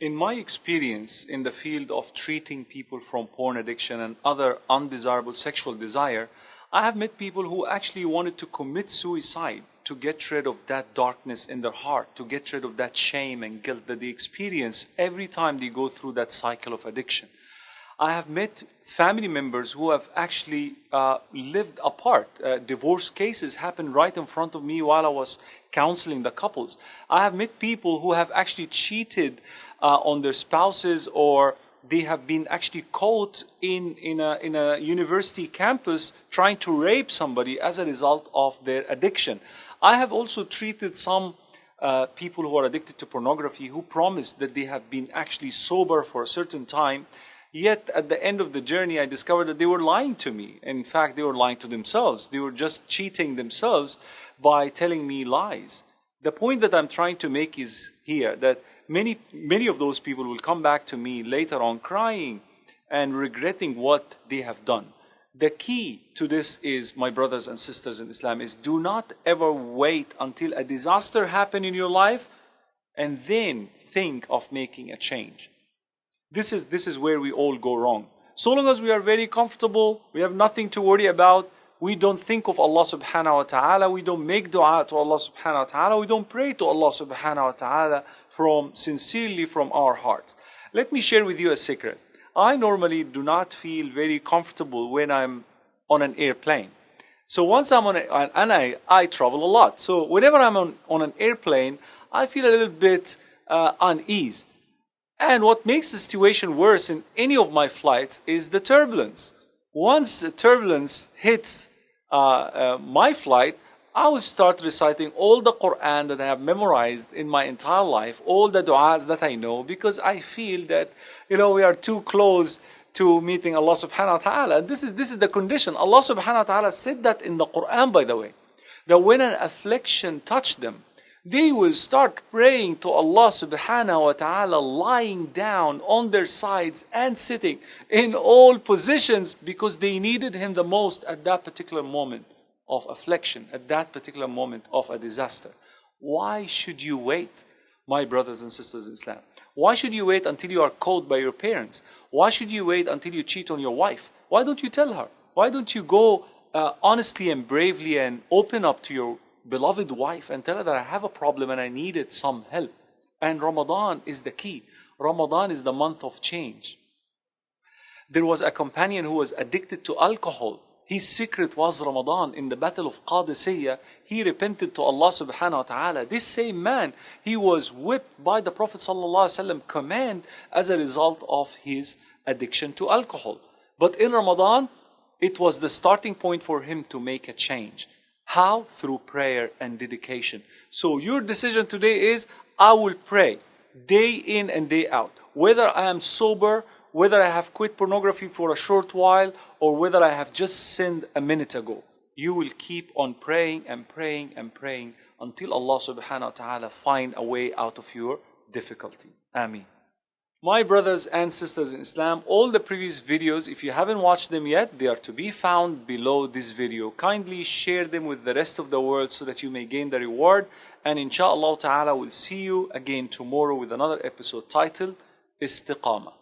In my experience in the field of treating people from porn addiction and other undesirable sexual desire, I have met people who actually wanted to commit suicide to get rid of that darkness in their heart, to get rid of that shame and guilt that they experience every time they go through that cycle of addiction. I have met family members who have actually lived apart. Divorce cases happened right in front of me while I was counseling the couples. I have met people who have actually cheated on their spouses, or they have been actually caught in a university campus trying to rape somebody as a result of their addiction. I have also treated some people who are addicted to pornography who promise that they have been actually sober for a certain time. Yet at the end of the journey, I discovered that they were lying to me. In fact, they were lying to themselves. They were just cheating themselves by telling me lies. The point that I'm trying to make is here that many of those people will come back to me later on crying and regretting what they have done. The key to this is, my brothers and sisters in Islam, is do not ever wait until a disaster happens in your life and then think of making a change. This is where we all go wrong. So long as we are very comfortable, we have nothing to worry about, we don't think of Allah subhanahu wa ta'ala, we don't make dua to Allah subhanahu wa ta'ala, we don't pray to Allah subhanahu wa ta'ala sincerely from our hearts. Let me share with you a secret. I normally do not feel very comfortable when I'm on an airplane. So once I'm I travel a lot. So whenever I'm on an airplane, I feel a little bit unease. And what makes the situation worse in any of my flights is the turbulence. Once the turbulence hits my flight, I will start reciting all the Quran that I have memorized in my entire life, all the du'as that I know, because I feel that, we are too close to meeting Allah subhanahu wa ta'ala. This is the condition. Allah subhanahu wa ta'ala said that in the Quran, by the way, that when an affliction touched them, they will start praying to Allah subhanahu wa ta'ala, lying down on their sides and sitting in all positions because they needed Him the most at that particular moment of affliction, at that particular moment of a disaster. Why should you wait, my brothers and sisters in Islam? Why should you wait until you are caught by your parents? Why should you wait until you cheat on your wife? Why don't you tell her? Why don't you go honestly and bravely and open up to your beloved wife and tell her that I have a problem and I needed some help? And Ramadan is the key. Ramadan is the month of change. There was a companion who was addicted to alcohol. His secret was Ramadan. In the battle of Qadisiyah, he repented to Allah subhanahu wa ta'ala. This same man, he was whipped by the Prophet sallallahu alaihi wasallam command as a result of his addiction to alcohol. But in Ramadan, it was the starting point for him to make a change. How? Through prayer and dedication. So your decision today is, I will pray day in and day out. Whether I am sober, whether I have quit pornography for a short while, or whether I have just sinned a minute ago, you will keep on praying and praying and praying until Allah subhanahu wa ta'ala find a way out of your difficulty. Ameen. My brothers and sisters in Islam, all the previous videos, if you haven't watched them yet, they are to be found below this video. Kindly share them with the rest of the world so that you may gain the reward. And inshallah ta'ala, we'll see you again tomorrow with another episode titled Istiqamah.